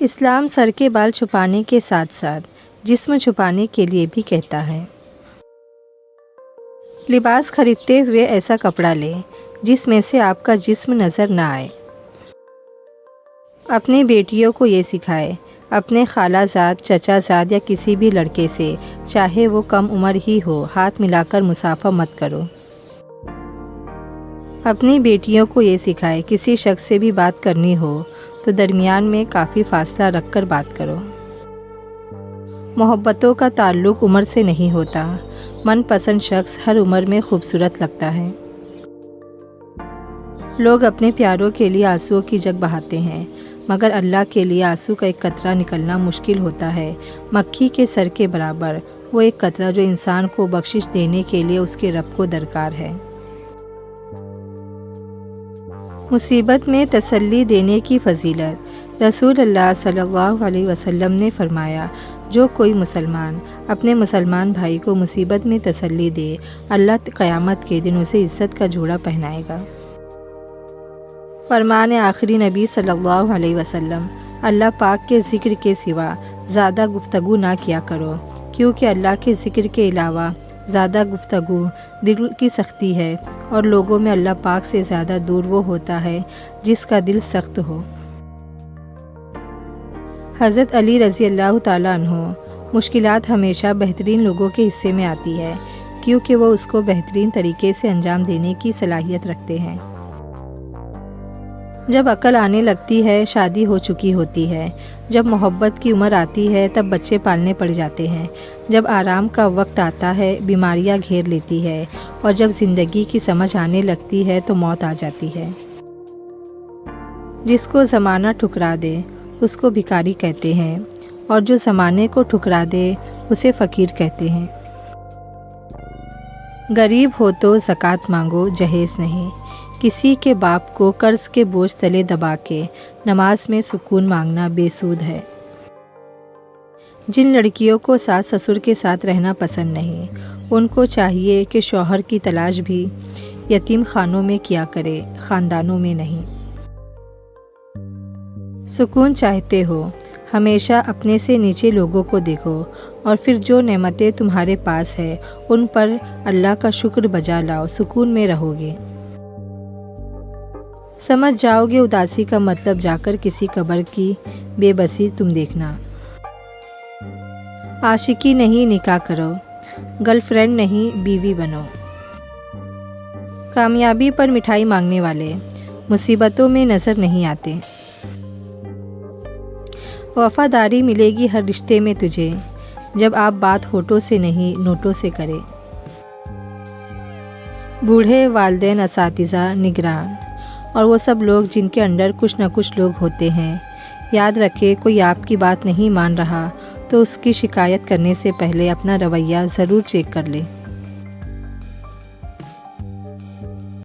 اسلام سر کے بال چھپانے کے ساتھ ساتھ جسم چھپانے کے لیے بھی کہتا ہے۔ لباس خریدتے ہوئے ایسا کپڑا لیں جس میں سے آپ کا جسم نظر نہ آئے۔ اپنی بیٹیوں کو یہ سکھائے، اپنے خالہ زاد، چچا زاد یا کسی بھی لڑکے سے چاہے وہ کم عمر ہی ہو ہاتھ ملا کر مصافحہ مت کرو۔ اپنی بیٹیوں کو یہ سکھائے، کسی شخص سے بھی بات کرنی ہو تو درمیان میں کافی فاصلہ رکھ کر بات کرو۔ محبتوں کا تعلق عمر سے نہیں ہوتا، من پسند شخص ہر عمر میں خوبصورت لگتا ہے۔ لوگ اپنے پیاروں کے لیے آنسوؤں کی جگ بہاتے ہیں، مگر اللہ کے لیے آنسو کا ایک قطرہ نکلنا مشکل ہوتا ہے، مکھی کے سر کے برابر، وہ ایک قطرہ جو انسان کو بخشش دینے کے لیے اس کے رب کو درکار ہے۔ مصیبت میں تسلی دینے کی فضیلت۔ رسول اللہ صلی اللہ علیہ وسلم نے فرمایا، جو کوئی مسلمان اپنے مسلمان بھائی کو مصیبت میں تسلی دے، اللہ قیامت کے دن اسے عزت کا جوڑا پہنائے گا۔ فرمان آخری نبی صلی اللہ علیہ وسلم، اللہ پاک کے ذکر کے سوا زیادہ گفتگو نہ کیا کرو، کیونکہ اللہ کے ذکر کے علاوہ زیادہ گفتگو دل کی سختی ہے، اور لوگوں میں اللہ پاک سے زیادہ دور وہ ہوتا ہے جس کا دل سخت ہو۔ حضرت علی رضی اللہ تعالیٰ عنہ، مشکلات ہمیشہ بہترین لوگوں کے حصے میں آتی ہے، کیونکہ وہ اس کو بہترین طریقے سے انجام دینے کی صلاحیت رکھتے ہیں۔ جب عقل آنے لگتی ہے، شادی ہو چکی ہوتی ہے، جب محبت کی عمر آتی ہے، تب بچے پالنے پڑ جاتے ہیں، جب آرام کا وقت آتا ہے، بیماریاں گھیر لیتی ہے، اور جب زندگی کی سمجھ آنے لگتی ہے تو موت آ جاتی ہے۔ جس کو زمانہ ٹھکرا دے اس کو بھکاری کہتے ہیں، اور جو زمانے کو ٹھکرا دے اسے فقیر کہتے ہیں۔ غریب ہو تو زکوٰۃ مانگو، جہیز نہیں۔ کسی کے باپ کو قرض کے بوجھ تلے دبا کے نماز میں سکون مانگنا بے سود ہے۔ جن لڑکیوں کو ساس سسر کے ساتھ رہنا پسند نہیں، ان کو چاہیے کہ شوہر کی تلاش بھی یتیم خانوں میں کیا کرے، خاندانوں میں نہیں۔ سکون چاہتے ہو، ہمیشہ اپنے سے نیچے لوگوں کو دیکھو، اور پھر جو نعمتیں تمہارے پاس ہے ان پر اللہ کا شکر بجا لاؤ، سکون میں رہو گے۔ سمجھ جاؤ گے اداسی کا مطلب جا کر کسی قبر کی بے بسی تم دیکھنا۔ عاشقی نہیں نکاح کرو، گرل فرینڈ نہیں بیوی بنو۔ کامیابی پر مٹھائی مانگنے والے مصیبتوں میں نظر نہیں آتے۔ وفاداری ملے گی ہر رشتے میں تجھے، جب آپ بات ہونٹوں سے نہیں نوٹوں سے کرے۔ بوڑھے، والدین، اساتذہ، نگران اور وہ سب لوگ جن کے انڈر کچھ نہ کچھ لوگ ہوتے ہیں، یاد رکھے کوئی آپ کی بات نہیں مان رہا تو اس کی شکایت کرنے سے پہلے اپنا رویہ ضرور چیک کر لے۔